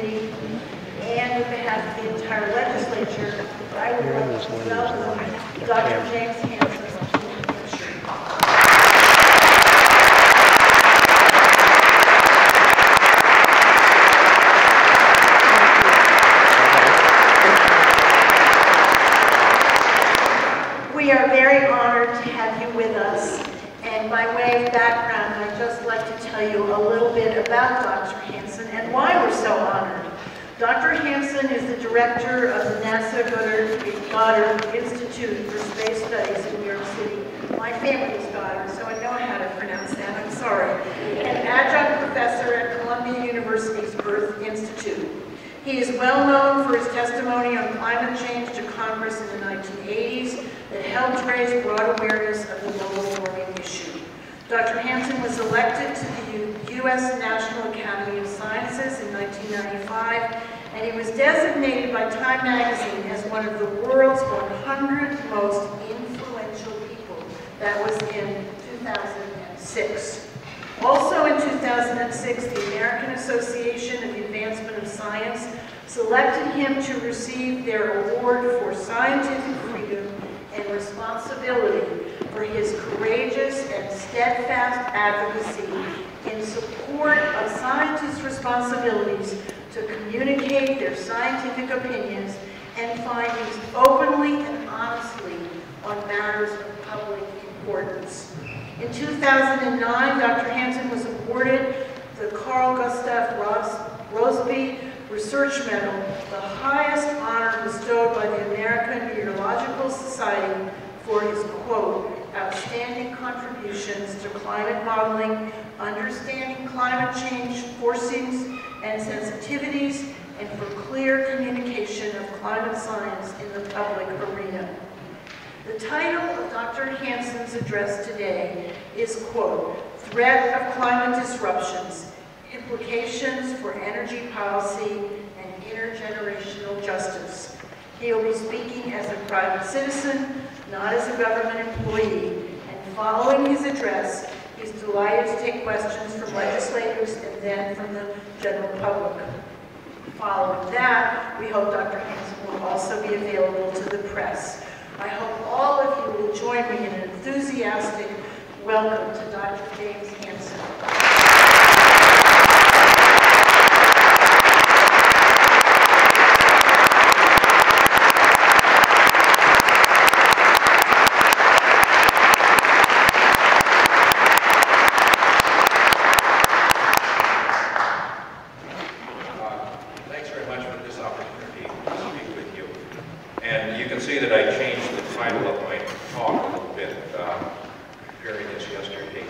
and with behalf of the entire legislature, I would like to welcome Dr. James Hansen. We are very honored to have you with us, and by way of background, I'd just like to tell you a little bit about Dr. Hansen and why we're so honored. Dr. Hansen is the director of the NASA Goddard Institute for Space Studies in New York City. My family is Goddard, so I know how to pronounce that, I'm sorry. An adjunct professor at Columbia University's Earth Institute. He is well known for his testimony on climate change to Congress in the 1980s that helped raise broad awareness of the global warming issue. Dr. Hansen was elected to the U.S. National Academy of Sciences in 1995, and he was designated by Time magazine as one of the world's 100 most influential people. That was in 2006. Also in 2006, the American Association of the Advancement of Science selected him to receive their award for scientific freedom and responsibility for his courageous and steadfast advocacy in support of scientists' responsibilities to communicate their scientific opinions and findings openly and honestly on matters of public importance. In 2009, Dr. Hansen was awarded the Carl Gustav Rosby Research Medal, the highest honor bestowed by the American Meteorological Society for his, quote, outstanding contributions to climate modeling, understanding climate change forcings and sensitivities, and for clear communication of climate science in the public arena. The title of Dr. Hansen's address today is, quote, Threat of Climate Disruptions, Implications for Energy Policy and Intergenerational Justice. He will be speaking as a private citizen, not as a government employee, and following his address, he's delighted to take questions from legislators and then from the general public. Following that, we hope Dr. Hansen will also be available to the press. I hope all of you will join me in an enthusiastic welcome to Dr. James Hansen. Thanks very much for this opportunity to speak with you. And you can see that I changed the title of my talk a little bit, preparing this yesterday.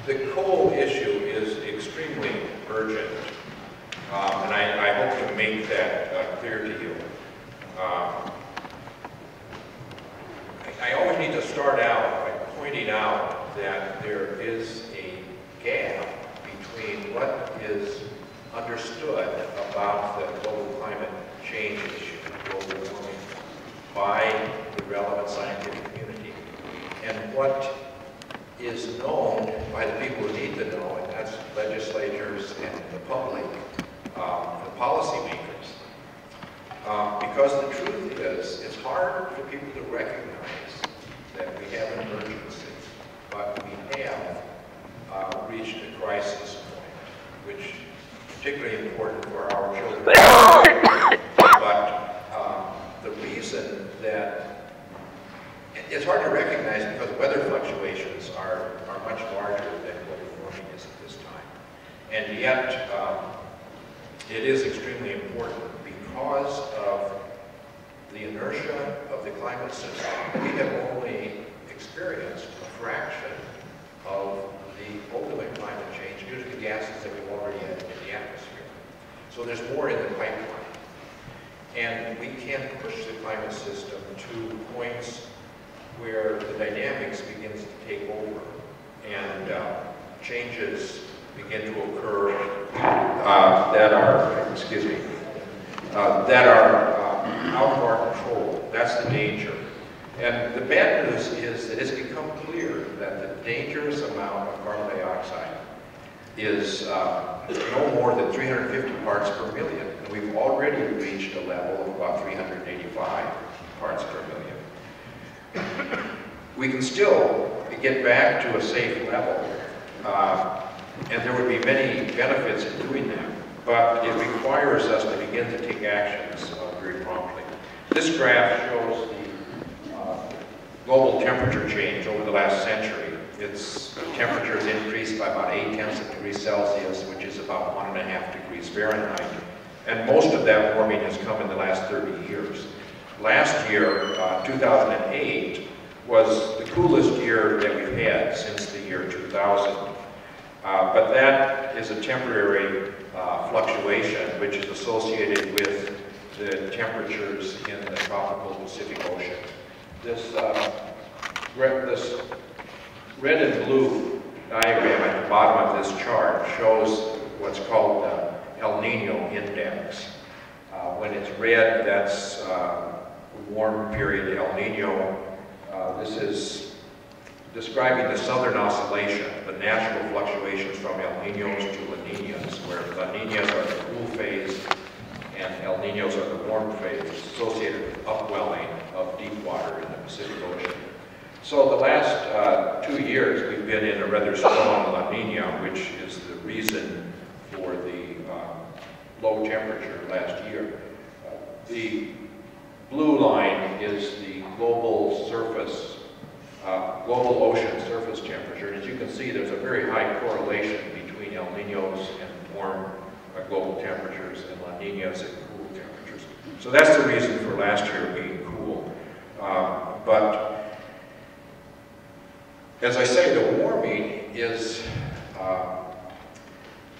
The coal issue is extremely urgent, and I hope to make that clear to you. I always need to start out by pointing out that there is a gap between what is understood about the global climate change issue, global warming, by the relevant scientific community, and what is known by the people who need to know, and that's legislators and the public, the policymakers. Because the truth is, it's hard for people to recognize that we have an emergency, but we have reached a crisis point, which is particularly important for our children. But the reason that it's hard to recognize because weather fluctuations are much larger than global warming is at this time. And yet, it is extremely important because of the inertia of the climate system. We have only experienced a fraction of the ultimate climate change due to the gases that we've already had in the atmosphere. So there's more in the pipeline. And we can push the climate system to points where the dynamics begins to take over and changes begin to occur that are out of our control. That's the danger. And the bad news is that it's become clear that the dangerous amount of carbon dioxide is no more than 350 parts per million. And we've already reached a level of about 385 parts per million. We can still get back to a safe level, and there would be many benefits in doing that, but it requires us to begin to take actions very promptly. This graph shows the global temperature change over the last century. Its temperature has increased by about 0.8 degrees Celsius, which is about 1.5 degrees Fahrenheit. And most of that warming has come in the last 30 years. Last year, 2008, was the coolest year that we've had since the year 2000. But that is a temporary fluctuation which is associated with the temperatures in the tropical Pacific Ocean. This red and blue diagram at the bottom of this chart shows what's called the El Nino index. When it's red, that's warm period El Nino. This is describing the southern oscillation, the natural fluctuations from El Ninos to La Ninas, where La Ninas are the cool phase and El Ninos are the warm phase, associated with upwelling of deep water in the Pacific Ocean. So the last 2 years we've been in a rather strong La Nina, which is the reason for the low temperature last year. The blue line is the global ocean surface temperature. And as you can see, there's a very high correlation between El Ninos and warm global temperatures and La Ninas and cool temperatures. So that's the reason for last year being cool. But as I say, the warming is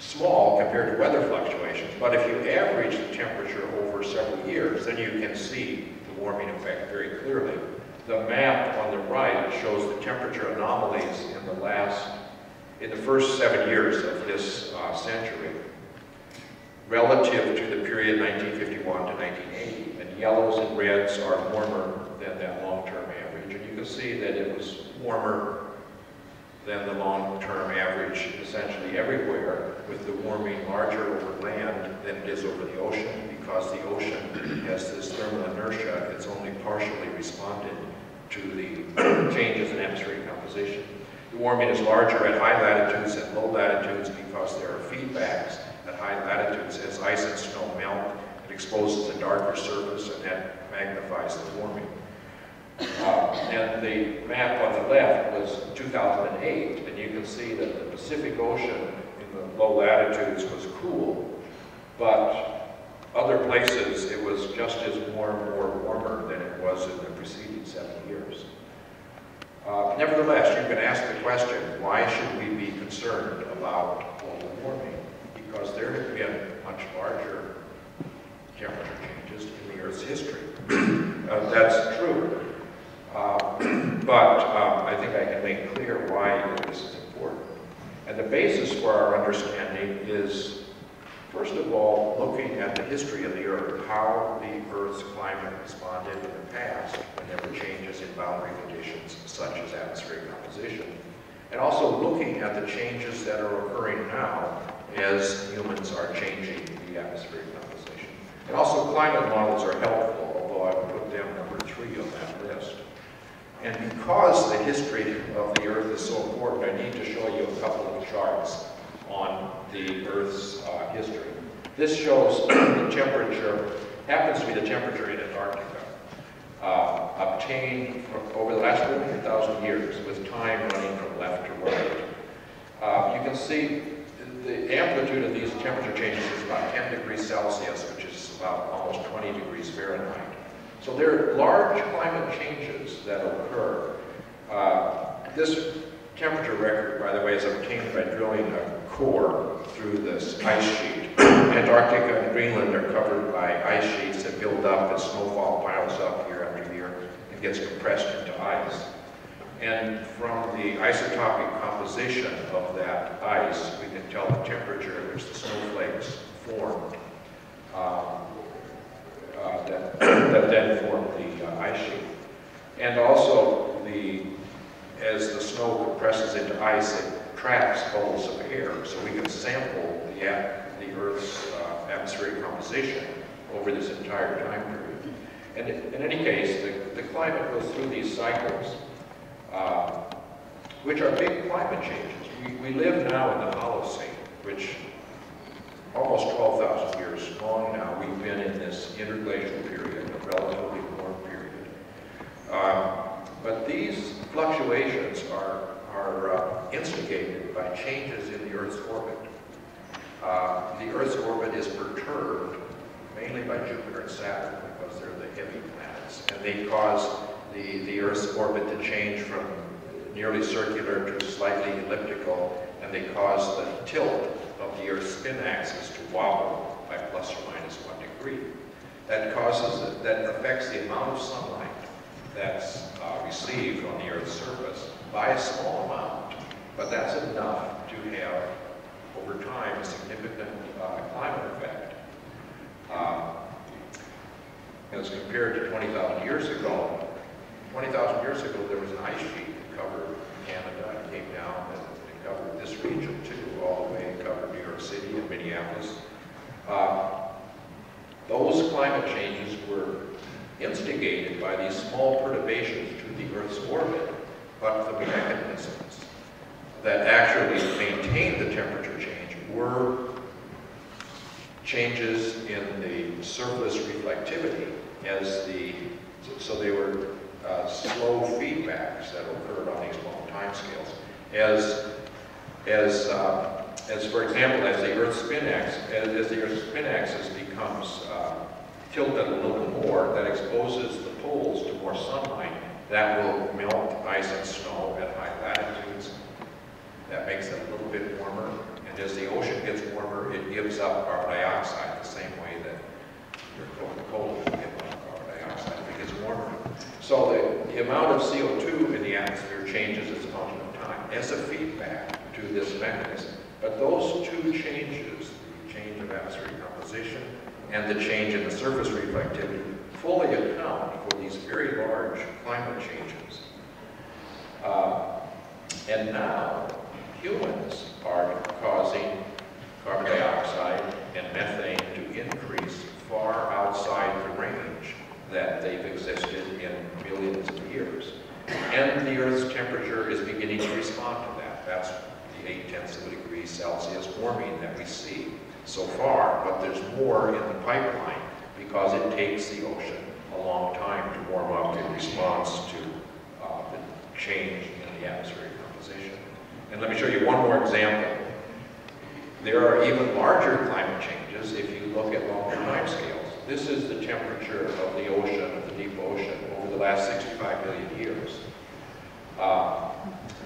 small compared to weather fluctuations, but if you average the temperature over several years, then you can see the warming effect very clearly. The map on the right shows the temperature anomalies in the first 7 years of this century, relative to the period 1951 to 1980. And yellows and reds are warmer than that long-term average. And you can see that it was warmer than the long-term average essentially everywhere, with the warming larger over land than it is over the ocean, because the ocean has this thermal inertia. It's only partially responded to the changes in atmospheric composition. The warming is larger at high latitudes and low latitudes because there are feedbacks at high latitudes. As ice and snow melt, it exposes a darker surface, and that magnifies the warming. And the map on the left was 2008, and you can see that the Pacific Ocean in the low latitudes was cool, but other places it was just as warm or warmer than it was in the preceding 7 years. Nevertheless, you can ask the question, why should we be concerned about global warming? Because there have been much larger temperature changes in the Earth's history. That's true. But I think I can make clear why this is important. And the basis for our understanding is, first of all, looking at the history of the Earth, how the Earth's climate responded in the past when there were changes in boundary conditions such as atmospheric composition, and also looking at the changes that are occurring now as humans are changing the atmospheric composition. And also climate models are helpful, although I would put them number 3 on that list. And because the history of the Earth is so important, I need to show you a couple of charts on the Earth's history. This shows the temperature, happens to be the temperature in Antarctica, obtained over the last 100,000 years with time running from left to right. You can see the amplitude of these temperature changes is about 10 degrees Celsius, which is about almost 20 degrees Fahrenheit. So there are large climate changes that occur. This temperature record, by the way, is obtained by drilling a core through this ice sheet. Antarctica and Greenland are covered by ice sheets that build up as snowfall piles up year after year and gets compressed into ice. And from the isotopic composition of that ice, we can tell the temperature at which the snowflakes form. That then form the ice sheet. And also, as the snow compresses into ice, it traps bubbles of air, so we can sample the Earth's atmospheric composition over this entire time period. And in any case, the climate goes through these cycles, which are big climate changes. We live now in the Holocene, which almost 12,000 years long now, we've been in this interglacial period, a relatively warm period. But these fluctuations are instigated by changes in the Earth's orbit. The Earth's orbit is perturbed mainly by Jupiter and Saturn because they're the heavy planets, and they cause the Earth's orbit to change from nearly circular to slightly elliptical, and they cause the tilt of the Earth's spin axis to wobble by plus or minus 1 degree. That affects the amount of sunlight that's received on the Earth's surface by a small amount, but that's enough to have, over time, a significant climate effect. As compared to 20,000 years ago, 20,000 years ago there was an ice sheet that covered Canada and came down and it covered this region too, all the way. It covered New York City and Minneapolis. Those climate changes were instigated by these small perturbations to the Earth's orbit, but the mechanisms that actually maintained the temperature change were changes in the surface reflectivity so they were slow feedbacks that occurred on these long time scales. As for example, as the Earth's spin axis becomes tilted a little more, that exposes the poles to more sunlight. That will melt ice and snow at high latitudes. That makes it a little bit warmer. And as the ocean gets warmer, it gives up carbon dioxide the same way that your Coca-Cola will give up carbon dioxide if it gets warmer. So the amount of CO2 in the atmosphere changes as a function of time as a feedback to this mechanism. But those two changes, the change of atmospheric composition and the change in the surface reflectivity, fully account for these very large climate changes. And now, humans are causing carbon dioxide and methane to increase far outside the range that they've existed in millions of years. And the Earth's temperature is beginning to respond to that. That's the 0.8 degrees Celsius warming that we see so far, but there's more in the pipeline because it takes the ocean a long time to warm up in response to the change in the atmospheric composition. And let me show you one more example. There are even larger climate changes if you look at longer time scales. This is the temperature of the ocean, of the deep ocean, over the last 65 million years,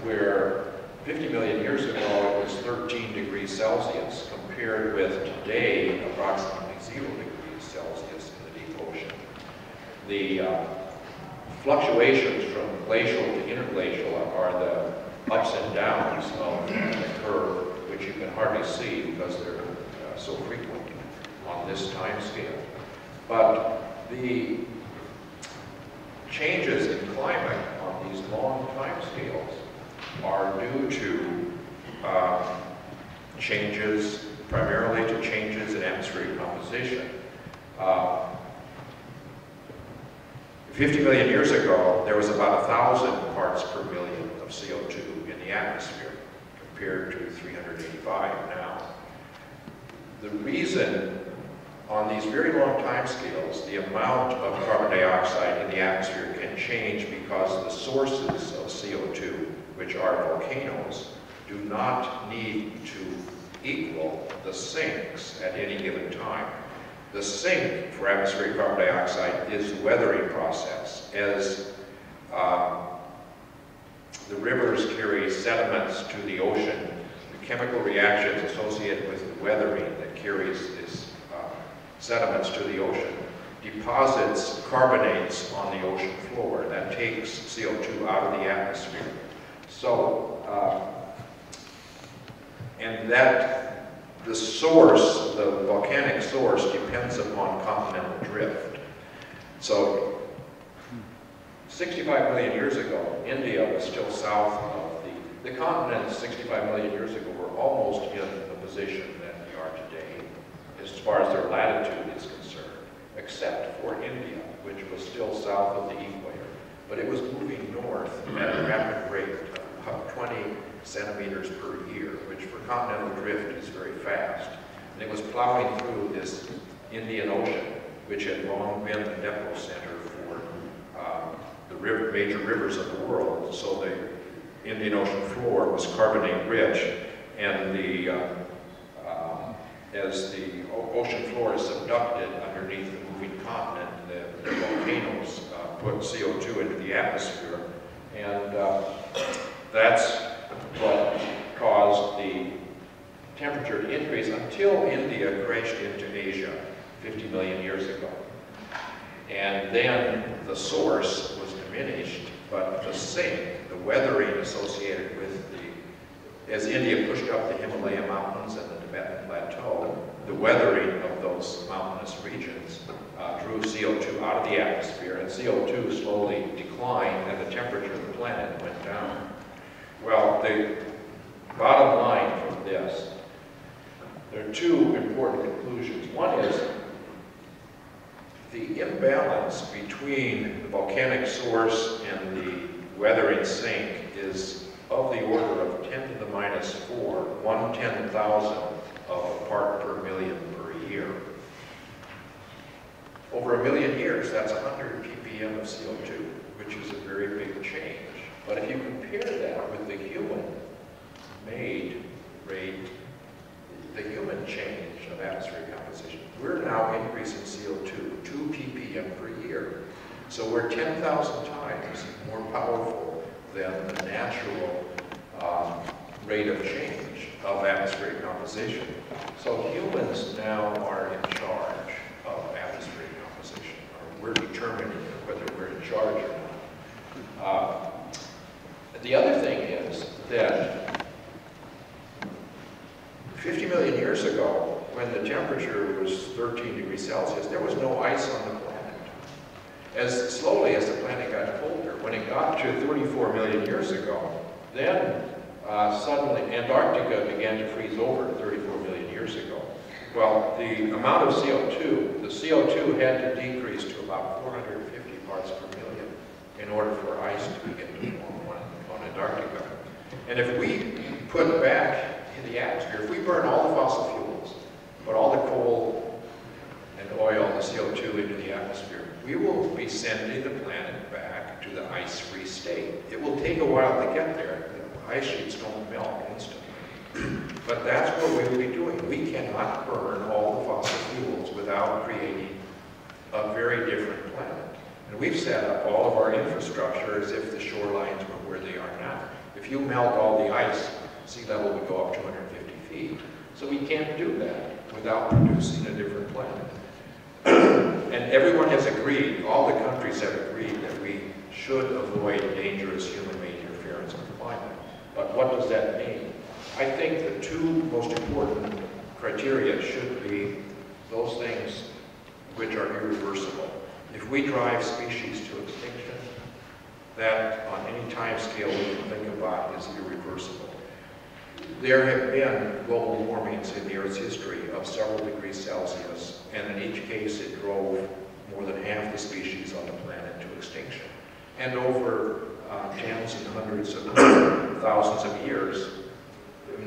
where 50 million years ago it was 13 degrees Celsius, compared with today approximately 0 degrees Celsius in the deep ocean. The fluctuations from glacial to interglacial are the ups and downs of the curve, which you can hardly see because they're so frequent on this time scale. But the changes in climate on these long time scales are due to changes, primarily to changes in atmospheric composition. 50 million years ago, there was about 1,000 parts per million of CO2 in the atmosphere, compared to 385 now. The reason on these very long time scales, the amount of carbon dioxide in the atmosphere can change because the sources of CO2, which are volcanoes, do not need to equal the sinks at any given time. The sink for atmospheric carbon dioxide is the weathering process. As the rivers carry sediments to the ocean, the chemical reactions associated with the weathering that carries these sediments to the ocean deposits carbonates on the ocean floor. That takes CO2 out of the atmosphere. So, and that the source, the volcanic source, depends upon continental drift. So, 65 million years ago, India was still south of the continent 65 million years ago were almost in the position that we are today, as far as their latitude is concerned, except for India, which was still south of the equator. But it was moving north at a rapid rate of 20 centimeters per year, which for continental drift is very fast. And it was plowing through this Indian Ocean, which had long been the depot center for the major rivers of the world. So the Indian Ocean floor was carbonate rich, and as the ocean floor is subducted underneath the moving continent, the volcanoes put CO2 into the atmosphere, and that's what caused the temperature to increase until India crashed into Asia 50 million years ago. And then the source was diminished, but the sink, the weathering associated with as India pushed up the Himalaya mountains and the Tibetan plateau, the weathering of those mountainous regions drew CO2 out of the atmosphere, and CO2 slowly declined, and the temperature of the planet went down. Well, the bottom line from this, there are two important conclusions. One is the imbalance between the volcanic source and the weathering sink is of the order of 10 to the minus 4, 1/10,000 of a part per million per year. Over a million years, that's 100 ppm of CO2, which is a very big change. But if you compare that with the human-made rate, the human change of atmospheric composition, we're now increasing CO2 2 ppm per year. So we're 10,000 times more powerful than the natural rate of change of atmospheric composition. So humans now are in charge of atmospheric composition, or we're determining whether we're in charge or not. The other thing is that 50 million years ago, when the temperature was 13 degrees Celsius, there was no ice on the planet. As slowly as the planet got colder, when it got to 34 million years ago, then suddenly Antarctica began to freeze over 34 million years ago. Well, the amount of CO2, the CO2 had to decrease to about 450 parts per million in order for ice to begin to form on Antarctica. And if we put back in the atmosphere, if we burn all the fossil fuels, put all the coal and oil, the CO2 into the atmosphere, we will be sending the planet back to the ice-free state. It will take a while to get there. The ice sheets don't melt instantly. But that's what we will be doing. We cannot burn all the fossil fuels without creating a very different planet. And we've set up all of our infrastructure as if the shorelines were where they are now. If you melt all the ice, sea level would go up 250 feet. So we can't do that without producing a different planet. And everyone has agreed, all the countries have agreed that we should avoid dangerous human-made interference on the climate. But what does that mean? I think the two most important criteria should be those things which are irreversible. If we drive species to extinction, that on any time scale we can think about is irreversible. There have been global warmings in the Earth's history of several degrees Celsius, and in each case it drove more than half the species on the planet to extinction. And over tens and hundreds of thousands of years,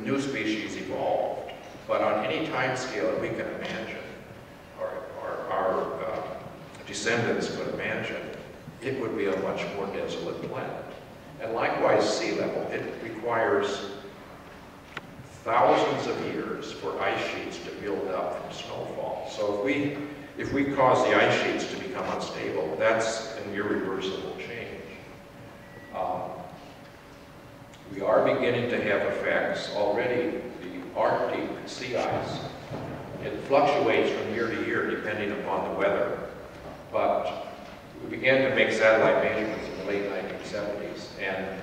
new species evolved. But on any time scale that we can imagine, or our descendants could imagine, it would be a much more desolate planet. And likewise, sea level, it requires thousands of years for ice sheets to build up from snowfall. So if we cause the ice sheets to become unstable, that's an irreversible change. We are beginning to have effects. Already, the Arctic sea ice, it fluctuates from year to year depending upon the weather. But we began to make satellite measurements in the late 1970s, and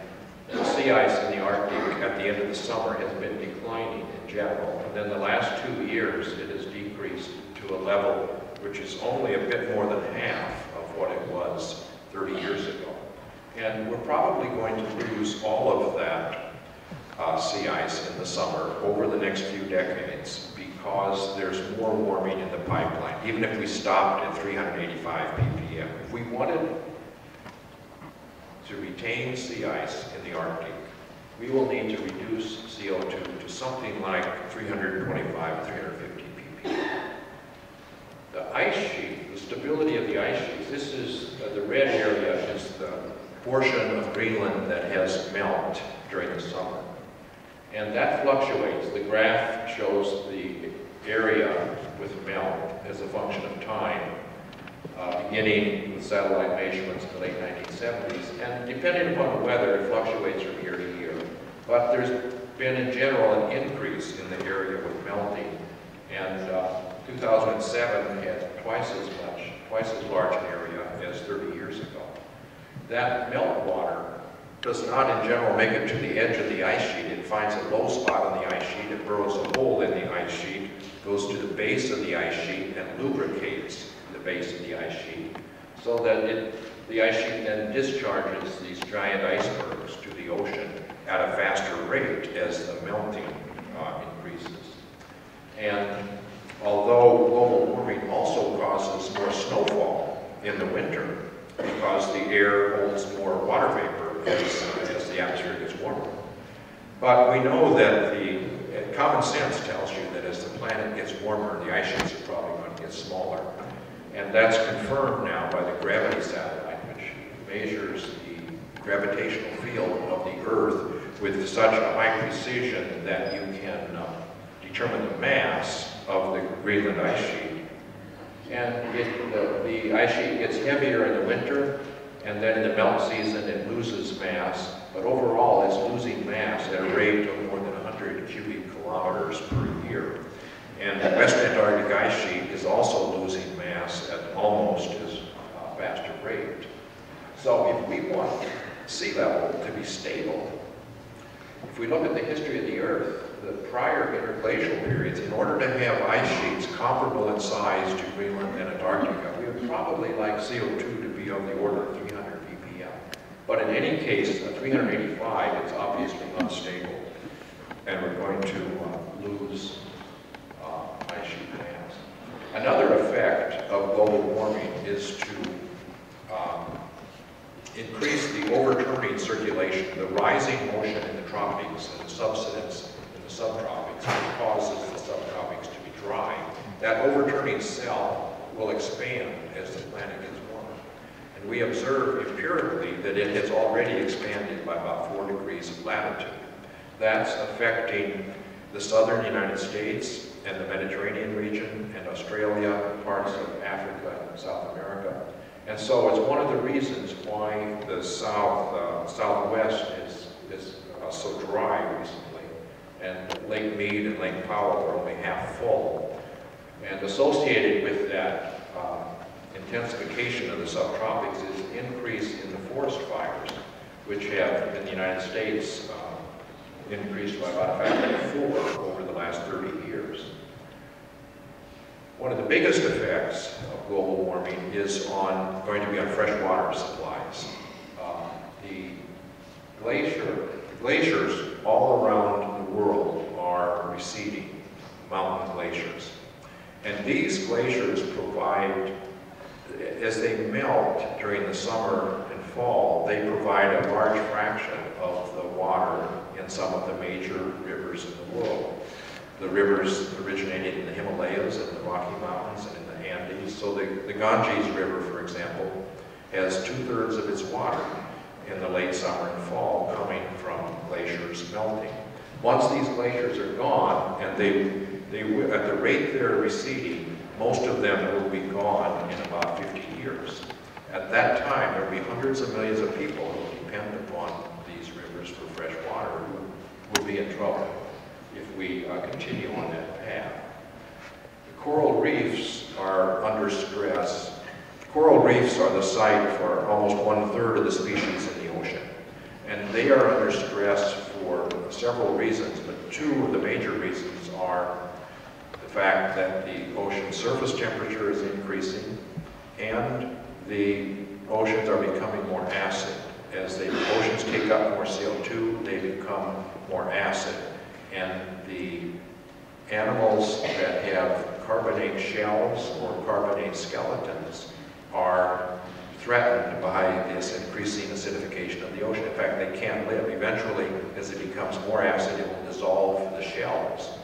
the sea ice in the Arctic at the end of the summer has been declining in general. And then the last 2 years, it has decreased to a level which is only a bit more than half of what it was 30 years ago. And we're probably going to lose all of that sea ice in the summer over the next few decades because there's more warming in the pipeline, even if we stopped at 385 ppm. If we wanted to retain sea ice in the Arctic, we will need to reduce CO2 to something like 325 to 350 ppm. The ice sheet, the stability of the ice sheets, this is, the red area is the portion of Greenland that has melt during the summer. And that fluctuates. The graph shows the area with melt as a function of time, beginning with satellite measurements in the late 1970s. And depending upon the weather, it fluctuates from year to year. But there's been, in general, an increase in the area with melting. And 2007 had twice as large an area as 30 years ago. That meltwater does not, in general, make it to the edge of the ice sheet. It finds a low spot on the ice sheet, it burrows a hole in the ice sheet, goes to the base of the ice sheet, and lubricates the base of the ice sheet, so that the ice sheet then discharges these giant icebergs to the ocean at a faster rate as the melting increases. And although global warming also causes more snowfall in the winter, because the air holds more water vapor as the atmosphere gets warmer. But we know that common sense tells you that as the planet gets warmer, the ice sheets are probably going to get smaller. And that's confirmed now by the gravity satellite, which measures the gravitational field of the Earth with such a high precision that you can determine the mass of the Greenland ice sheet. And the ice sheet gets heavier in the winter, and then in the melt season it loses mass, but overall it's losing mass at a rate of more than 100 cubic kilometers per year. And the West Antarctic ice sheet is also losing mass at almost as fast a rate. So if we want sea level to be stable, if we look at the history of the Earth, the prior interglacial periods, in order to have ice sheets comparable in size to Greenland and Antarctica, we would probably like CO2 to be on the order of 300 ppm. But in any case, at 385, it's obviously unstable, and we're going to lose ice sheet mass. Another effect of global warming is to increase the overturning circulation, the rising motion in the tropics and the subsidence in the subtropics, which causes the subtropics to be dry. That overturning cell will expand as the planet gets warmer. And we observe empirically that it has already expanded by about 4 degrees of latitude. That's affecting the southern United States and the Mediterranean region and Australia, parts of Africa and South America. And so it's one of the reasons why the southwest is so dry recently, and Lake Mead and Lake Powell are only half full. And associated with that intensification of the subtropics is an increase in the forest fires, which have, in the United States, increased by about a factor of 4 over the last 30 years. One of the biggest effects of global warming is going to be on freshwater supplies. The glaciers all around the world are receding, mountain glaciers. And these glaciers provide, as they melt during the summer and fall, they provide a large fraction of the water in some of the major rivers in the world. The rivers originated in the Himalayas and the Rocky Mountains and in the Andes. So the Ganges River, for example, has 2/3 of its water in the late summer and fall coming from glaciers melting. Once these glaciers are gone, and at the rate they're receding, most of them will be gone in about 50 years. At that time, there will be hundreds of millions of people who depend upon these rivers for fresh water who will be in trouble if we continue on that path. The coral reefs are under stress. Coral reefs are the site for almost 1/3 of the species in the ocean. And they are under stress for several reasons, but 2 of the major reasons are the fact that the ocean surface temperature is increasing and the oceans are becoming more acid as the oceans take up more CO2, they become more acid. And the animals that have carbonate shells or carbonate skeletons are threatened by this increasing acidification of the ocean. In fact, they can't live. Eventually, as it becomes more acid, it will dissolve the shells.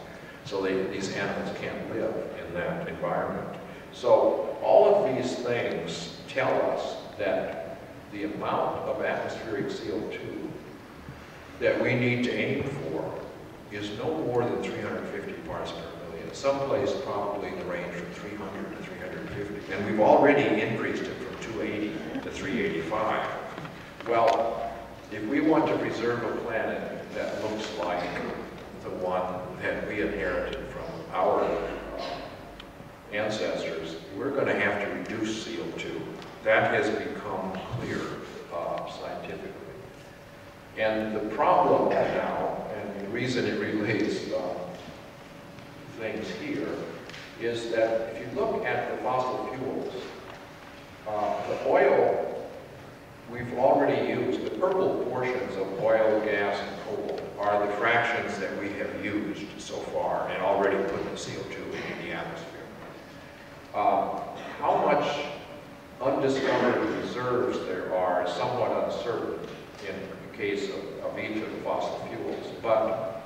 So these animals can't live in that environment. So all of these things tell us that the amount of atmospheric CO2 that we need to aim for is no more than 350 parts per million. Someplace probably in the range from 300 to 350. And we've already increased it from 280 to 385. Well, if we want to preserve a planet that looks like the one that we inherited from our ancestors, we're going to have to reduce CO2. That has become clear scientifically. And the problem now, and the reason it relates things here, is that if you look at the fossil fuels, the oil we've already used, the purple portions of oil, gas, and coal are the fractions that we have used so far and already put the CO2 in the atmosphere. How much undiscovered reserves there are is somewhat uncertain in the case of each of the fossil fuels, but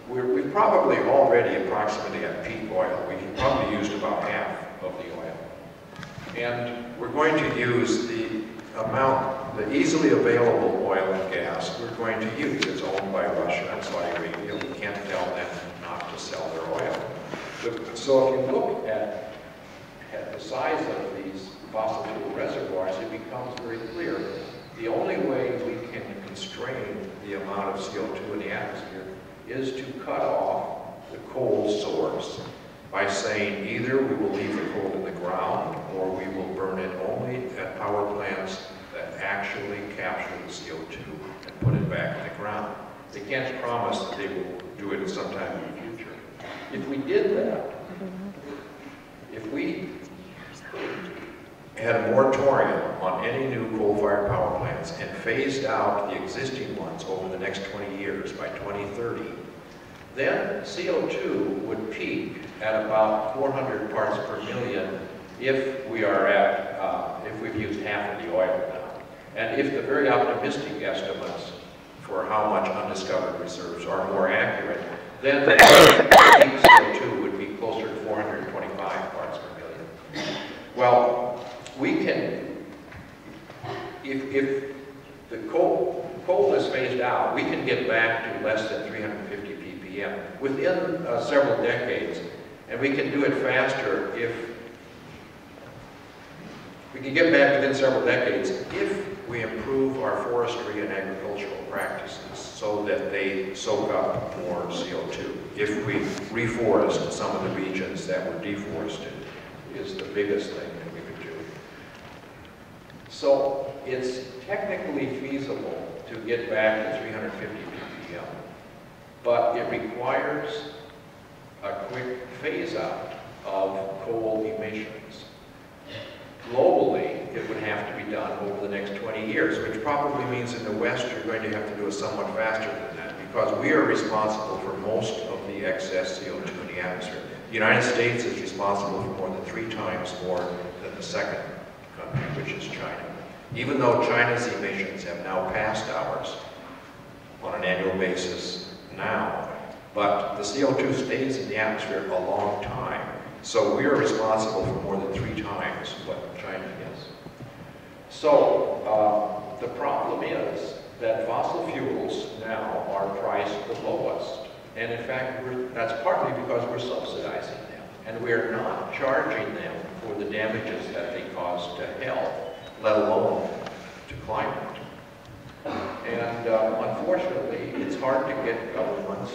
we've probably already approximately at peak oil. We've probably used about half of the oil. And we're going to use the amount, the easily available oil and gas we're going to use. It's owned by Russia and Saudi Arabia. We can't tell them not to sell their oil. So if you look at the size of these fossil fuel reservoirs, it becomes very clear the only way we can constrain the amount of CO2 in the atmosphere is to cut off the coal source by saying either we will leave the coal in the ground or we will burn it only at power plants that actually capture the CO2 and put it back in the ground. They can't promise that they will do it sometime in the future. If we did that, if we had a moratorium on any new coal-fired power plants and phased out the existing ones over the next 20 years by 2030, then CO2 would peak at about 400 parts per million if we are at, if we've used half of the oil now. And if the very optimistic estimates for how much undiscovered reserves are more accurate, then the peak CO2 would be closer to 425 parts per million. Well, we can, if the coal is phased out, we can get back to less than 350 ppm within several decades, and we can do it faster if we can get back within several decades if we improve our forestry and agricultural practices so that they soak up more CO2. If we reforest some of the regions that were deforested is the biggest thing that we could do. So it's technically feasible to get back to 350 ppm, but it requires a quick phase out of coal emissions. Globally, it would have to be done over the next 20 years, which probably means in the West you're going to have to do it somewhat faster than that because we are responsible for most of the excess CO2 in the atmosphere. The United States is responsible for more than 3 times more than the second country, which is China. Even though China's emissions have now passed ours on an annual basis now, but the CO2 stays in the atmosphere a long time. So we are responsible for more than 3 times what China is. So the problem is that fossil fuels now are priced the lowest. And in fact, that's partly because we're subsidizing them. And we're not charging them for the damages that they cause to health, let alone to climate. And unfortunately, it's hard to get governments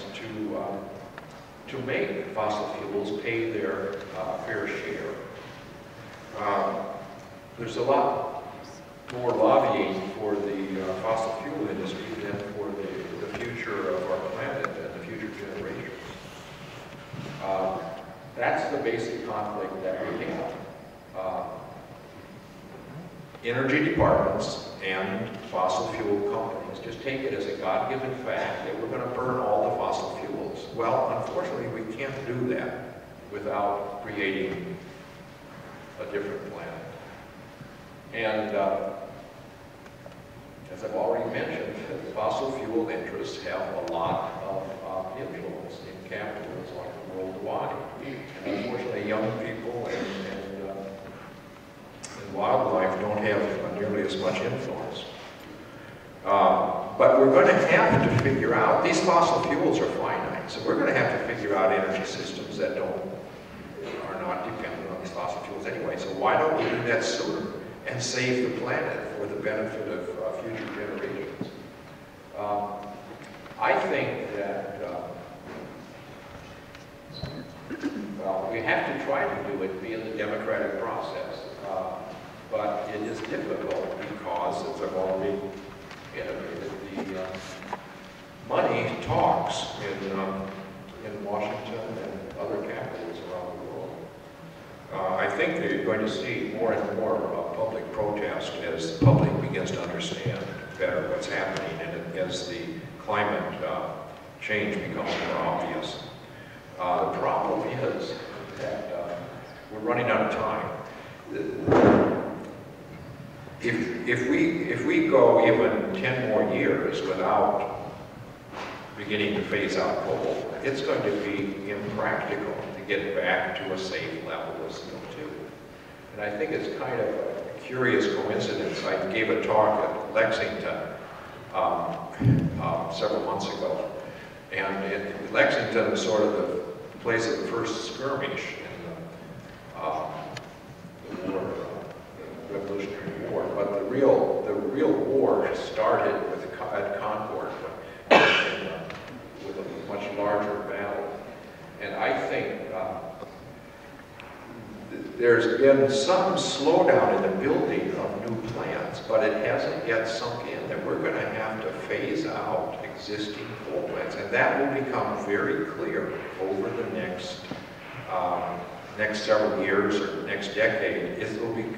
to make fossil fuels pay their fair share. There's a lot more lobbying for the fossil fuel industry than for the future of our planet and the future generations. That's the basic conflict that we have. energy departments and fossil fuel companies just take it as a God-given fact that we're going to burn all the fossil fuels. Well, unfortunately, we can't do that without creating a different planet. And as I've already mentioned, fossil fuel interests have a lot of influence in capitalism worldwide. And unfortunately, young people and wildlife don't have nearly as much influence. But we're going to have to figure out, these fossil fuels are finite, so we're going to have to figure out energy systems that are not dependent on these fossil fuels anyway. So why don't we do that sooner and save the planet for the benefit of future generations? I think that, well, we have to try to do it via the democratic process. But it is difficult because, as I've already indicated, the money talks in Washington and other capitals around the world. I think that you're going to see more and more public protest as the public begins to understand better what's happening and as the climate change becomes more obvious. The problem is that we're running out of time. If we go even 10 more years without beginning to phase out coal, it's going to be impractical to get back to a safe level of CO2. And I think it's kind of a curious coincidence. I gave a talk at Lexington several months ago. And Lexington is sort of the place of the first skirmish in the war. Revolutionary War, but the real war started at Concord with a much larger battle. And I think there's been some slowdown in the building of new plants, but it hasn't yet sunk in that we're going to have to phase out existing coal plants, and that will become very clear over the next several years or next decade. It will become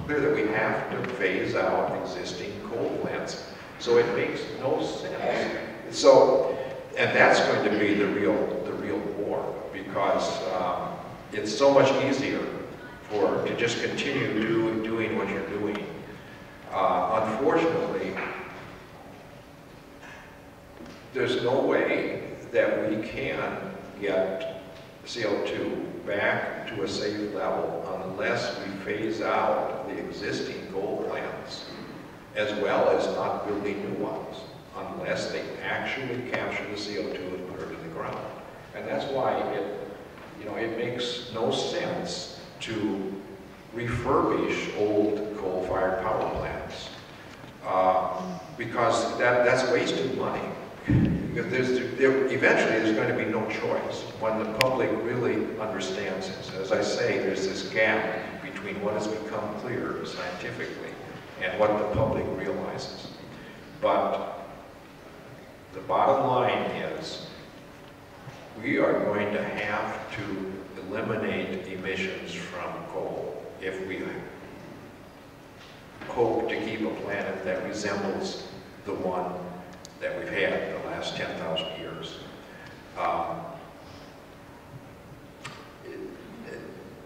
clear that we have to phase out existing coal plants. So it makes no sense. So, and that's going to be the real war, because it's so much easier to just continue doing what you're doing. Unfortunately, there's no way that we can get CO2 back to a safe level unless we phase out the existing coal plants, as well as not building new ones, unless they actually capture the CO2 and put it in the ground. And that's why it makes no sense to refurbish old coal-fired power plants, because that's wasted money. Eventually there's going to be no choice when the public really understands this. As I say, there's this gap between what has become clear scientifically and what the public realizes. But the bottom line is we are going to have to eliminate emissions from coal if we hope to keep a planet that resembles the one that we've had the last 10,000 years.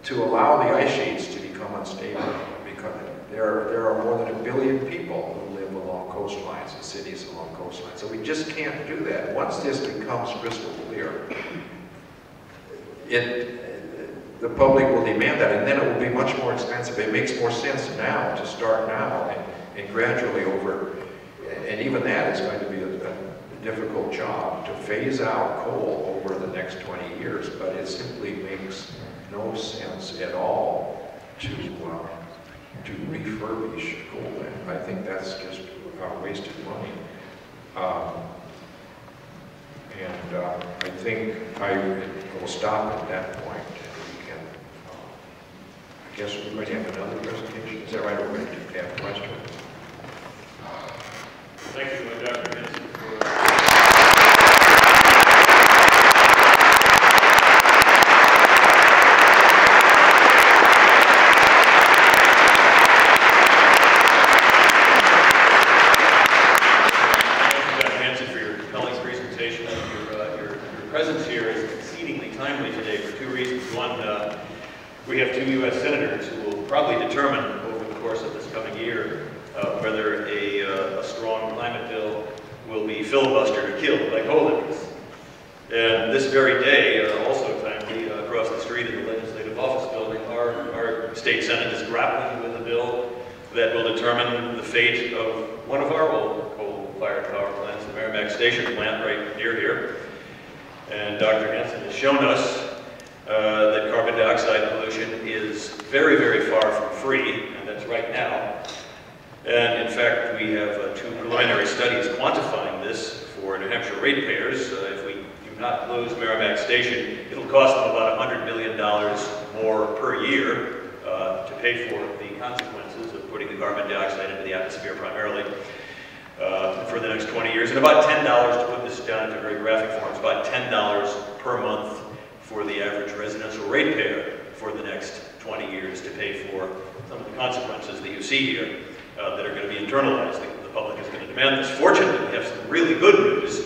To allow the ice sheets to become unstable, because there are more than 1 billion people who live along coastlines and cities along coastlines. So we just can't do that. Once this becomes crystal clear, the public will demand that, and then it will be much more expensive. It makes more sense now to start now and gradually over. And even that is going to be a difficult job to phase out coal over the next 20 years, but it simply makes no sense at all to refurbish coal plant. I think that's just wasted money. I think I will stop at that point, and we can, I guess we're going to have another presentation. Is that right? We're going to have questions. Thank you, Dr. Hansen. We have 2 U.S. senators who will probably determine over the course of this coming year whether a strong climate bill will be filibustered or killed by coal interests. And this very day, also timely, across the street in the Legislative Office Building, our state Senate is grappling with a bill that will determine the fate of one of our old coal-fired power plants, the Merrimack Station plant right near here. And Dr. Hansen has shown us that carbon dioxide pollution is very, very far from free, and that's right now. And in fact, we have 2 preliminary studies quantifying this for New Hampshire ratepayers. If we do not close Merrimack Station, it'll cost them about $100 million more per year to pay for the consequences of putting the carbon dioxide into the atmosphere primarily for the next 20 years. And about $10, to put this down into very graphic form, it's about $10 per month for the average residential ratepayer for the next 20 years to pay for some of the consequences that you see here that are going to be internalized. The public is going to demand this. Fortunately, we have some really good news,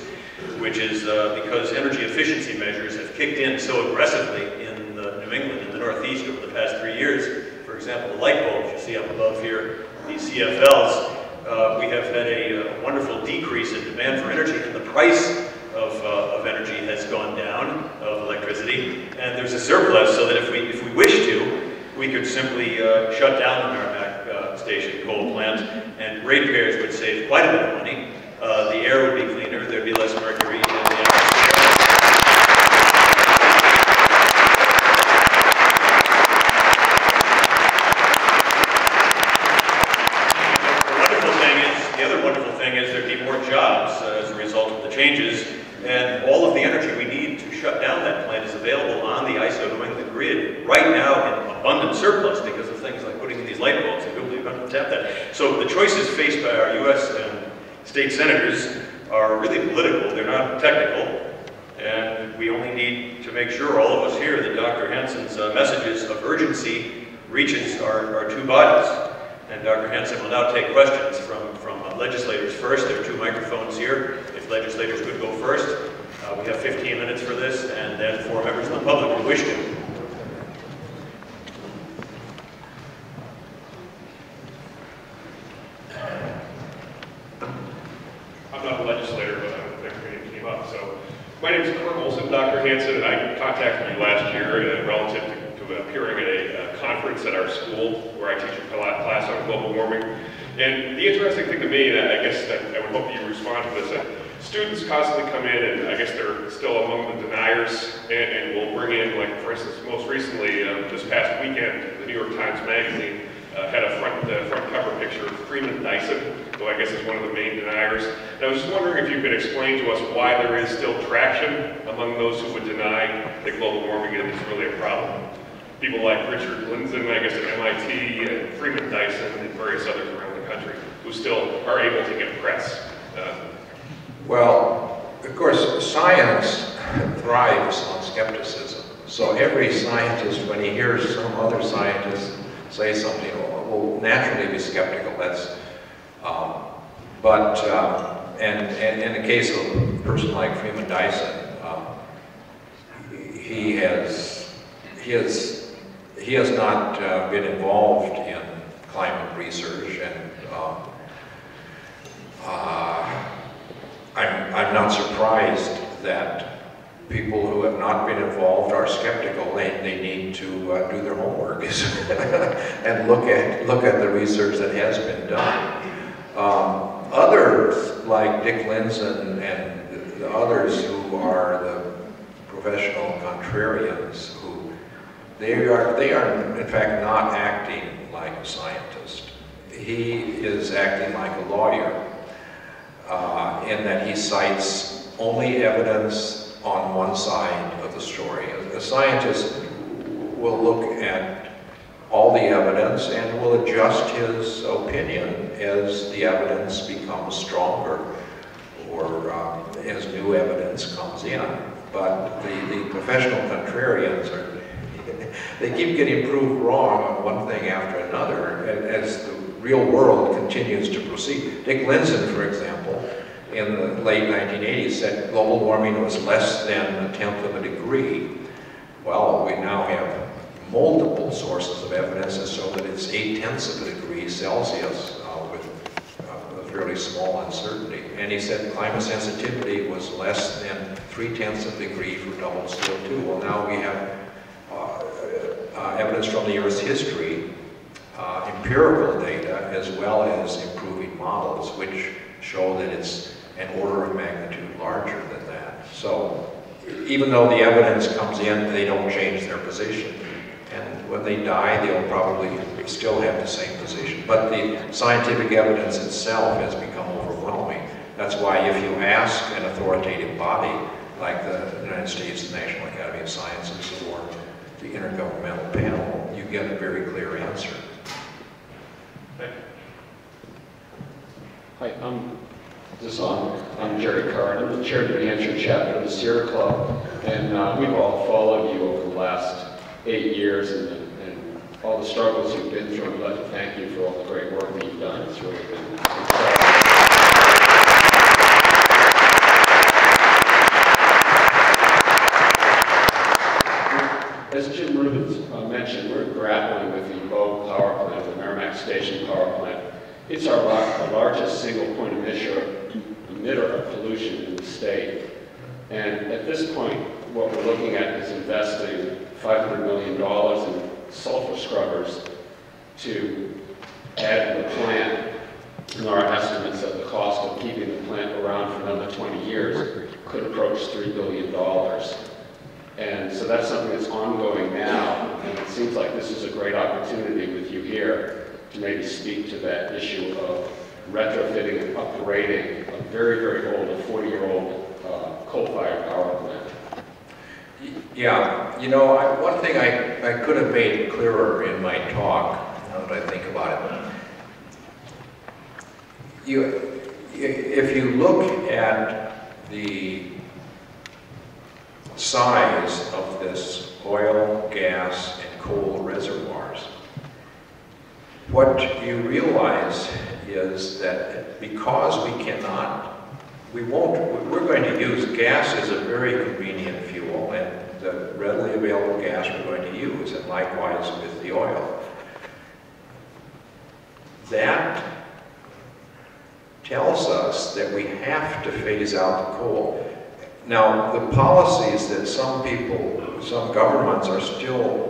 which is because energy efficiency measures have kicked in so aggressively in New England and the Northeast over the past 3 years. For example, the light bulbs you see up above here, these CFLs, we have had a wonderful decrease in demand for energy, and the price of energy has gone down, of electricity, and there's a surplus, so that if we wish to, we could simply shut down the Merrimack Station coal plant, and ratepayers would save quite a bit of money. The air would be cleaner, there'd be less mercury in the atmosphere. The other wonderful thing is there'd be more jobs as a result of the changes, and all of the energy we need to shut down that plant is available on the ISO New England grid right now in abundant surplus because of things like putting in these light bulbs, and people are going to tap that. So the choices faced by our U.S. and state senators are really political, they're not technical, and we only need to make sure, all of us here, that Dr. Hansen's messages of urgency reaches our 2 bodies. And Dr. Hansen will now take questions from legislators first. There are 2 microphones here. If legislators could go first. We have 15 minutes for this, and then 4 members of the public who wish to. I'm not a legislator, but I'm thankfully it came up. So, my name is Kurt Olson, Dr. Hansen, and I contacted you last year relative to appearing at a conference at our school where I teach a class on global warming. And the interesting thing to me, and I guess that I would hope that you respond to this, that students constantly come in, and I guess they're still among the deniers, and will bring in, like, for instance, most recently, this past weekend, the New York Times Magazine had a front cover picture of Freeman Dyson, who I guess is one of the main deniers. And I was just wondering if you could explain to us why there is still traction among those who would deny that global warming is really a problem. People like Richard Lindzen, I guess, at MIT, and Freeman Dyson, and various others around the country, who still are able to get press. Well, of course, science thrives on skepticism. So every scientist, when he hears some other scientist say something, will naturally be skeptical. That's, and in the case of a person like Freeman Dyson, he has not been involved in climate research, and I'm not surprised that people who have not been involved are skeptical. They need to do their homework and look at the research that has been done. Others like Dick Lindzen and the others who are the professional contrarians, who they are in fact not acting like a scientist. He is acting like a lawyer in that he cites only evidence on one side of the story. A scientist will look at all the evidence and will adjust his opinion as the evidence becomes stronger or as new evidence comes in. But the professional contrarians they keep getting proved wrong on one thing after another as the real world continues to proceed. Dick Lindzen, for example, in the late 1980s said global warming was less than 1/10 of a degree. Well, we now have multiple sources of evidence that show that it's 0.8 of a degree Celsius with a fairly small uncertainty. And he said climate sensitivity was less than 0.3 of a degree for double CO2. Well, now we have evidence from the Earth's history, empirical data, as well as improving models, which show that it's an order of magnitude larger than that. So even though the evidence comes in, they don't change their position. And when they die, they'll probably still have the same position. But the scientific evidence itself has become overwhelming. That's why if you ask an authoritative body, like the United States National Academy of Sciences or the Intergovernmental Panel, you get a very clear answer. Hi, I'm Jerry Card. I'm the chair of the New Hampshire chapter of the Sierra Club, and we've all followed you over the last 8 years and all the struggles you've been through. I'd like to thank you for all the great work that you've done. It's really been incredible. As Jim Rubens mentioned, we're grappling with the Bow power plant, the Merrimack Station power plant. It's our largest single point emitter of pollution in the state. And at this point, what we're looking at is investing $500 million in sulfur scrubbers to add to the plant. And our estimates of the cost of keeping the plant around for another 20 years could approach $3 billion. And so that's something that's ongoing now, and it seems like this is a great opportunity with you here to maybe speak to that issue of retrofitting and upgrading a very, very old, a 40-year-old coal-fired power plant. Yeah, you know, one thing I could have made clearer in my talk, now that I think about it. If you look at the size of this oil, gas, and coal reservoirs, what you realize is that because we're going to use gas as a very convenient fuel, and the readily available gas we're going to use, and likewise with the oil. That tells us that we have to phase out the coal. Now, the policies that some governments are still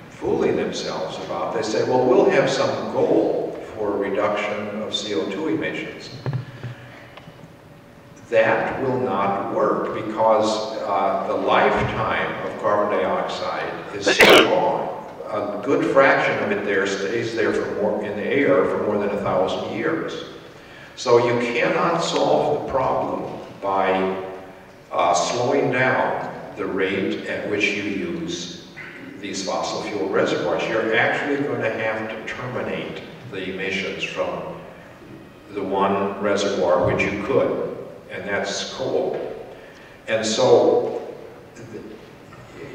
fooling themselves about, they say, well, we'll have some goal for reduction of CO2 emissions. That will not work because the lifetime of carbon dioxide is so long. A good fraction of it stays there in the air for more than 1,000 years. So you cannot solve the problem by slowing down the rate at which you use these fossil fuel reservoirs. You're actually going to have to terminate the emissions from the one reservoir which you could, and that's coal. And so,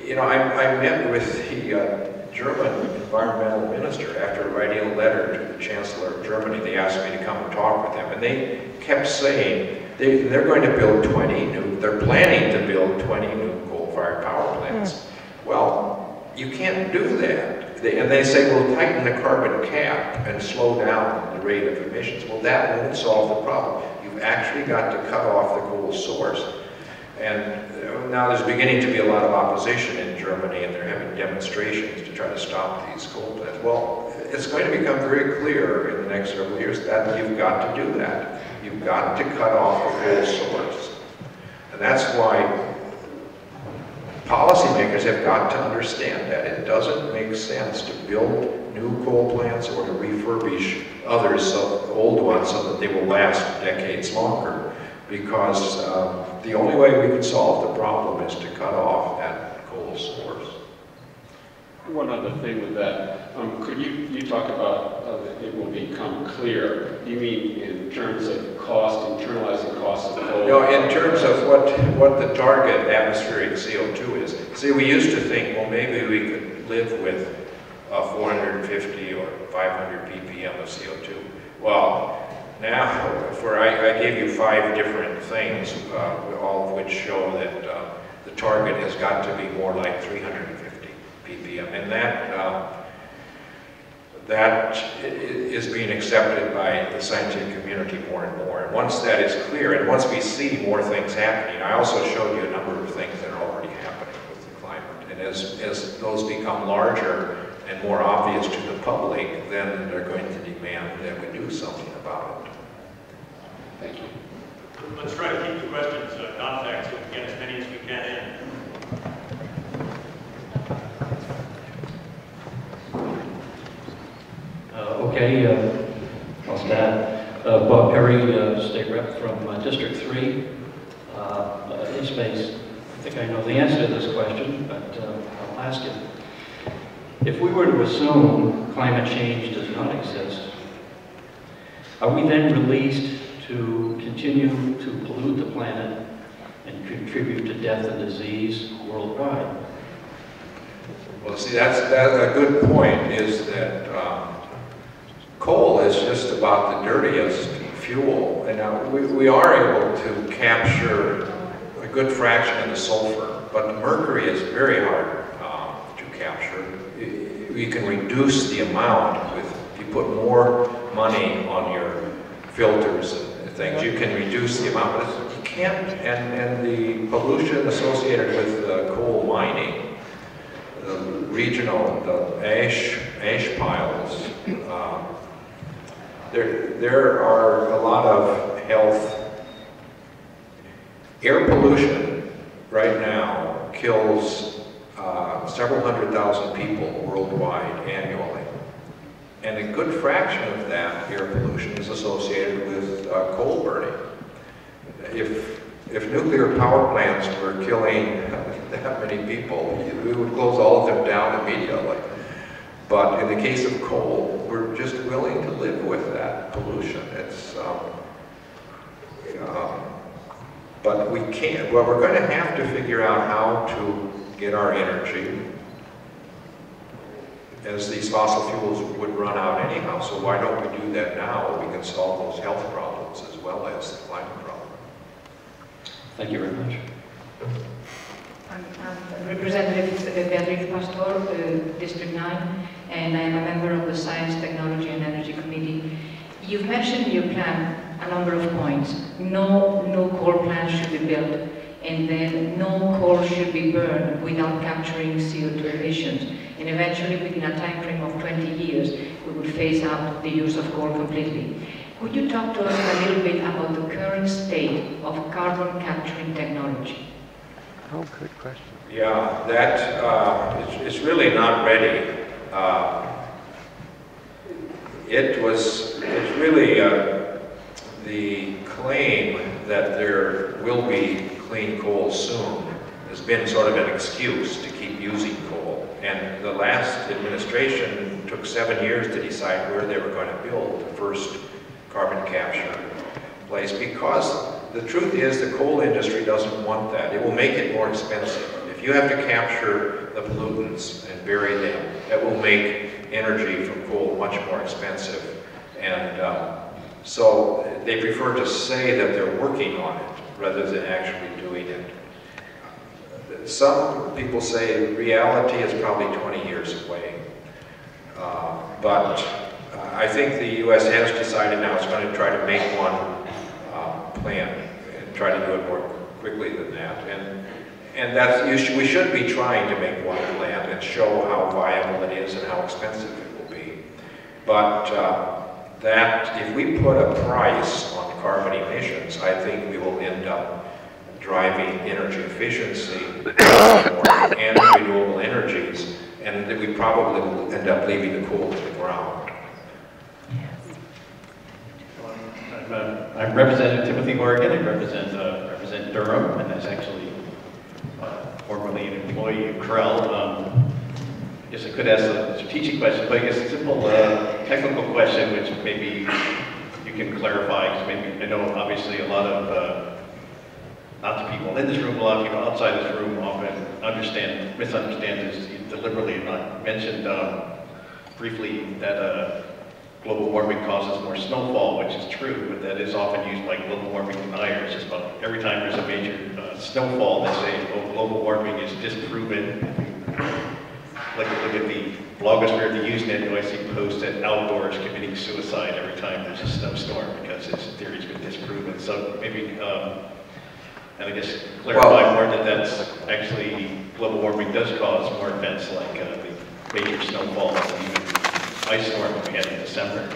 you know, I met with the German environmental minister after writing a letter to the Chancellor of Germany. They asked me to come and talk with them, and they kept saying they're going to build they're planning to build 20 new coal-fired power plants. Well, you can't do that. And they say, well, tighten the carbon cap and slow down the rate of emissions. Well, that won't solve the problem. You've actually got to cut off the coal source. And now there's beginning to be a lot of opposition in Germany, and they're having demonstrations to try to stop these coal plants. Well, it's going to become very clear in the next several years that you've got to do that. You've got to cut off the coal source. And that's why policymakers have got to understand that. It doesn't make sense to build new coal plants or to refurbish others, old ones, so that they will last decades longer. Because the only way we can solve the problem is to cut off that coal source. One other thing with that, could you talk about it will become clear? Do you mean in terms of cost, internalizing costs of coal? No, in terms of what the target atmospheric CO2 is. See, we used to think, well, maybe we could live with 450 or 500 ppm of CO2. Well, now, I gave you 5 different things, all of which show that the target has got to be more like 350 that is being accepted by the scientific community more and more. And once that is clear, and once we see more things happening, I also showed you a number of things that are already happening with the climate. And as those become larger and more obvious to the public, then they're going to demand that we do something about it. Thank you. Let's try to keep the questions compact so we can get as many as we can in. Okay, I'll start. Bob Perry, State Rep from District 3. In space, I think I know the answer to this question, but I'll ask it. If we were to assume climate change does not exist, are we then released to continue to pollute the planet and contribute to death and disease worldwide? Well, see, that's a good point, is that coal is just about the dirtiest fuel. And we are able to capture a good fraction of the sulfur, but mercury is very hard to capture. We can reduce the amount if you put more money on your filters and things, you can reduce the amount, but you can't, and the pollution associated with coal mining, the regional, the ash piles, there are a lot of health. Air pollution right now kills several 100,000 people worldwide annually. And a good fraction of that air pollution is associated with coal burning. If nuclear power plants were killing that many people, we would close all of them down immediately. But in the case of coal, we're just willing to live with that pollution. It's, but we can't, well, we're going to have to figure out how to get our energy, as these fossil fuels would run out anyhow. So why don't we do that now? We can solve those health problems as well as the climate problem. Thank you very much. I'm Representative Beatriz Pastor, District 9, and I'm a member of the Science, Technology and Energy Committee. You've mentioned in your plan a number of points. No coal plants should be built, and then no coal should be burned without capturing CO2 emissions. And eventually, within a time frame of 20 years, we would phase out the use of coal completely. Could you talk to us a little bit about the current state of carbon capturing technology? Oh, good question. Yeah, that it's really not ready. It's really the claim that there will be clean coal soon has been sort of an excuse to keep using coal. And the last administration took 7 years to decide where they were going to build the first carbon capture place, because the truth is the coal industry doesn't want that. It will make it more expensive. If you have to capture the pollutants and bury them, that will make energy from coal much more expensive. And so they prefer to say that they're working on it rather than actually doing it. Some people say reality is probably 20 years away. But I think the U.S. has decided now it's going to try to make one plant and try to do it more quickly than that. And that's, we should be trying to make one plant and show how viable it is and how expensive it will be. But that if we put a price on carbon emissions, I think we will end up driving energy efficiency more and renewable energies, and that we probably will end up leaving the coal to the ground. I'm Representative Timothy Morgan. I represent Durham, and that's actually formerly an employee of Krell. I guess I could ask a strategic question, but I guess a simple technical question, which maybe you can clarify, because maybe I know obviously a lot of not the people in this room, a lot of people outside this room often misunderstand this deliberately. And I mentioned briefly that global warming causes more snowfall, which is true, but that is often used by global warming deniers. Just about every time there's a major snowfall, they say, oh, global warming is disproven. Look at the blogosphere of the Usenet, I see posts at outdoors committing suicide every time there's a snowstorm because his theory's been disproven. So maybe, and I guess clarify more that that's actually global warming does cause more events like the major snowfall and even ice storm that we had in December.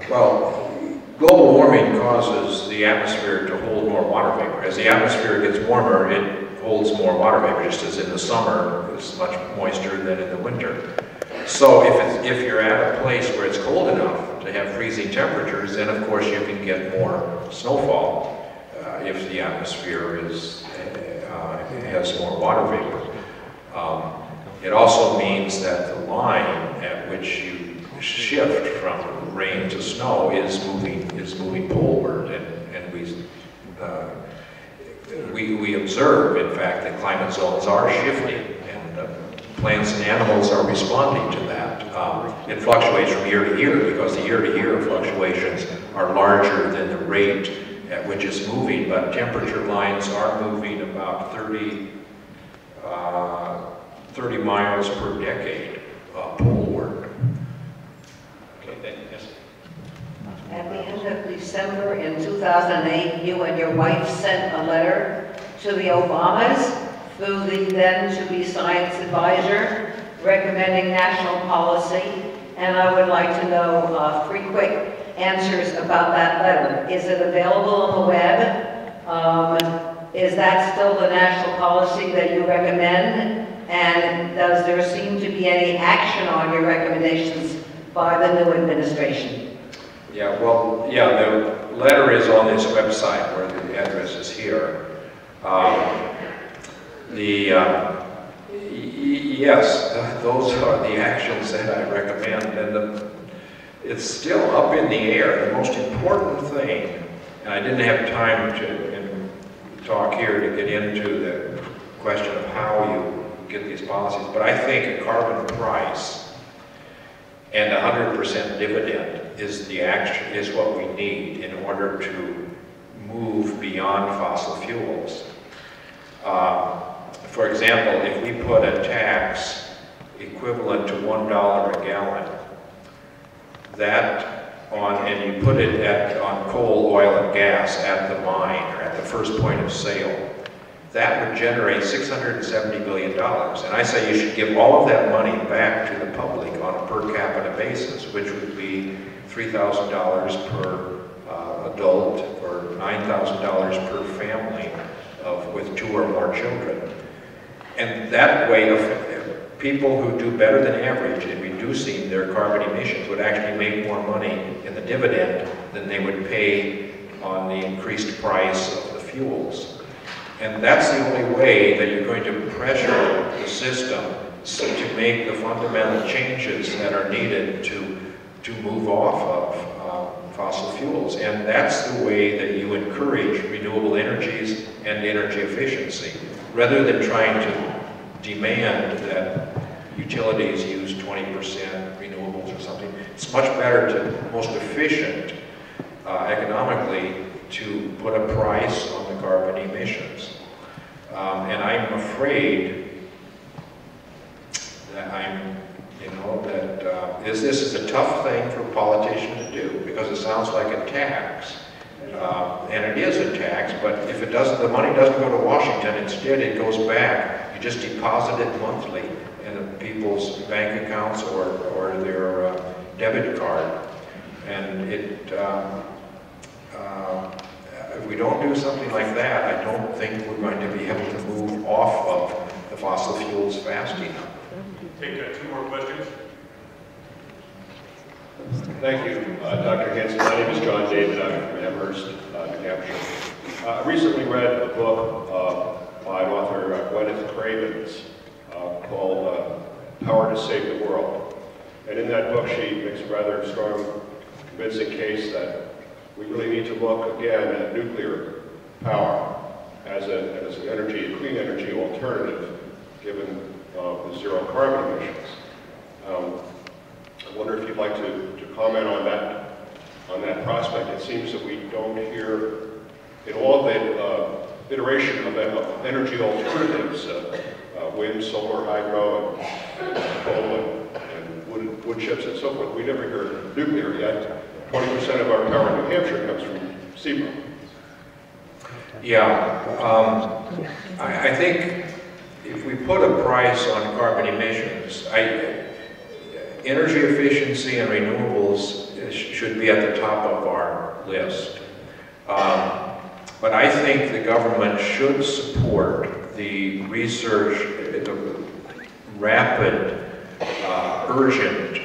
Well, global warming causes the atmosphere to hold more water vapor. As the atmosphere gets warmer, it holds more water vapor, just as in the summer, it's much moister than in the winter. So if you're at a place where it's cold enough to have freezing temperatures, then of course you can get more snowfall if the atmosphere has more water vapor. It also means that the line at which you shift from rain to snow is moving poleward, and we observe, in fact, that climate zones are shifting, and plants and animals are responding to that. It fluctuates from year to year because the year-to-year fluctuations are larger than the rate at which it's moving, but temperature lines are moving about 30 miles per decade poleward. Okay, yes. At the end of December in 2008, you and your wife sent a letter to the Obamas through the then-to-be science advisor recommending national policy, and I would like to know 3 quick answers about that letter. Is it available on the web? Is that still the national policy that you recommend? And does there seem to be any action on your recommendations by the new administration? Yeah, well, yeah, the letter is on this website where the address is here. Yes, those are the actions that I recommend, and it's still up in the air. The most important thing, and I didn't have time to talk here to get into the question of how you get these policies, but I think a carbon price and 100% dividend is what we need in order to move beyond fossil fuels. For example, if we put a tax equivalent to $1 a gallon, and you put it on coal, oil, and gas at the mine or at the first point of sale, that would generate $670 billion. And I say you should give all of that money back to the public on a per capita basis, which would be $3,000 per adult or $9,000 per family with 2 or more children. And that way, people who do better than average in reducing their carbon emissions would actually make more money in the dividend than they would pay on the increased price of the fuels. And that's the only way that you're going to pressure the system to make the fundamental changes that are needed to move off of fossil fuels. And that's the way that you encourage renewable energies and energy efficiency, rather than trying to demand that utilities use 20% renewables or something. It's much better most efficient economically to put a price on the carbon emissions. And I'm afraid that this is a tough thing for politicians to do because it sounds like a tax. And it is a tax, but if the money doesn't go to Washington, instead it goes back. You just deposit it monthly in people's bank accounts or their debit card. And if we don't do something like that, I don't think we're going to be able to move off of the fossil fuels fast enough. Take 2 more questions. Thank you, Dr. Hansen. My name is John David. I'm from Amherst, New Hampshire. I recently read a book by an author, Gwyneth Cravens, called Power to Save the World. And in that book, she makes a rather strong, convincing case that we really need to look again at nuclear power as an energy, a clean energy alternative, given the zero carbon emissions. I wonder if you'd like to comment on that prospect. It seems that we don't hear in all the iteration of energy alternatives, wind, solar, hydro, and coal wood chips and so forth. We never hear nuclear yet. 20% of our power in New Hampshire comes from SEMA. Yeah, I think if we put a price on carbon emissions, energy efficiency and renewables should be at the top of our list. But I think the government should support the research, the rapid, urgent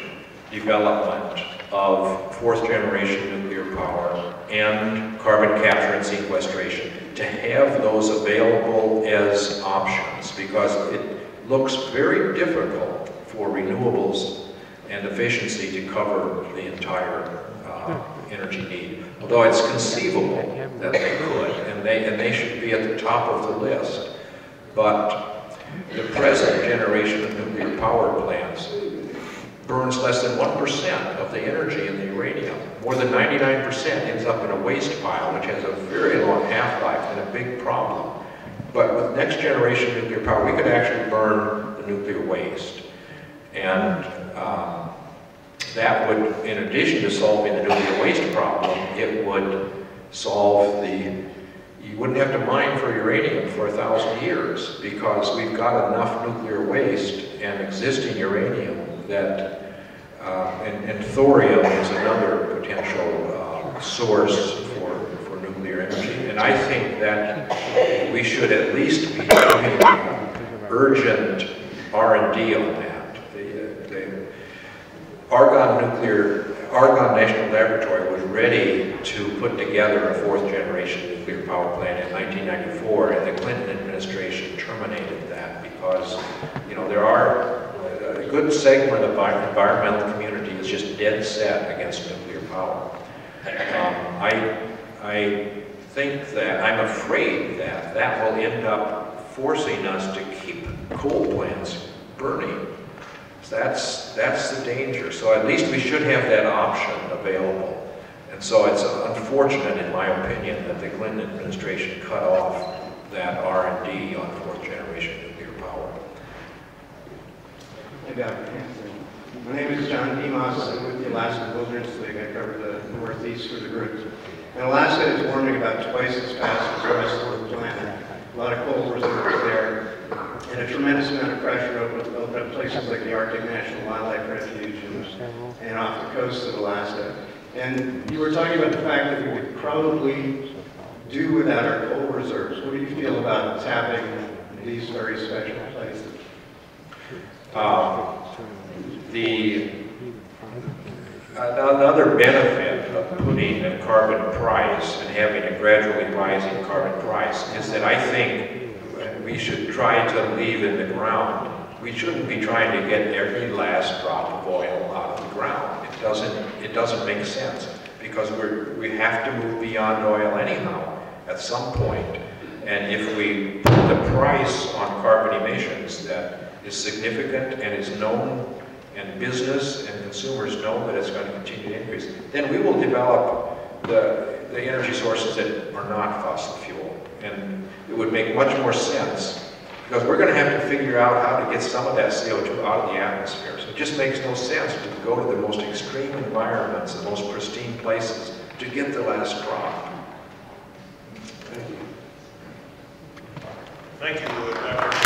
development of fourth generation nuclear power and carbon capture and sequestration, to have those available as options, because it looks very difficult for renewables and efficiency to cover the entire energy need. Although it's conceivable that they could, and they should be at the top of the list. But the present generation of nuclear power plants burns less than 1% of the energy in the uranium. More than 99% ends up in a waste pile, which has a very long half-life and a big problem. But with next generation nuclear power, we could actually burn the nuclear waste. And that would, in addition to solving the nuclear waste problem, it would solve you wouldn't have to mine for uranium for 1,000 years, because we've got enough nuclear waste and existing uranium that, and thorium is another potential source for nuclear energy. And I think that we should at least be doing urgent R&D on that. The Argonne National Laboratory was ready to put together a fourth generation nuclear power plant in 1994, and the Clinton administration terminated that because, you know, there are a good segment of our environmental community is just dead set against nuclear power. I think that, I'm afraid that that will end up forcing us to keep coal plants burning. So that's the danger. So at least we should have that option available. And so it's unfortunate, in my opinion, that the Clinton administration cut off that R&D on fourth generation nuclear power. Hey, Dr. Hansen. My name is John Demos. I'm with the Alaska Wilderness League. I cover the Northeast for the group. And Alaska is warming about twice as fast as the rest of the planet. A lot of coal reserves there, and a tremendous amount of pressure opened up places like the Arctic National Wildlife Refuge and off the coast of Alaska. And you were talking about the fact that we could probably do without our coal reserves. What do you feel about tapping these very special places? Another benefit of putting a carbon price and having a gradually rising carbon price is that I think we should try to leave in the ground. We shouldn't be trying to get every last drop of oil out of the ground. It doesn't make sense, because we have to move beyond oil anyhow at some point. And if we put the price on carbon emissions that is significant and is known, and business and consumers know that it's going to continue to increase, then we will develop the energy sources that are not fossil fuel. And it would make much more sense, because we're going to have to figure out how to get some of that CO2 out of the atmosphere. So it just makes no sense to go to the most extreme environments, the most pristine places, to get the last drop. Thank you. Thank you, Dr.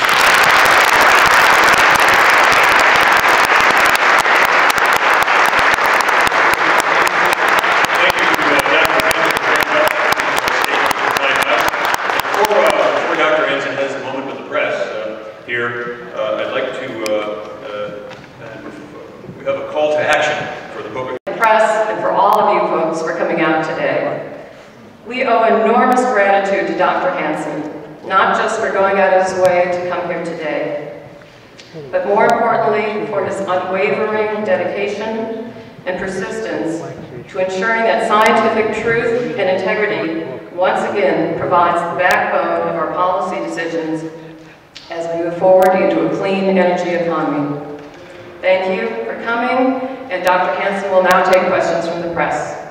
Here, I'd like to, we have a call to action for the book. The press and for all of you folks for coming out today. We owe enormous gratitude to Dr. Hansen, not just for going out of his way to come here today, but more importantly for his unwavering dedication and persistence to ensuring that scientific truth and integrity once again provides the backbone of our policy decisions as we move forward into a clean energy economy. Thank you for coming, and Dr. Hansen will now take questions from the press.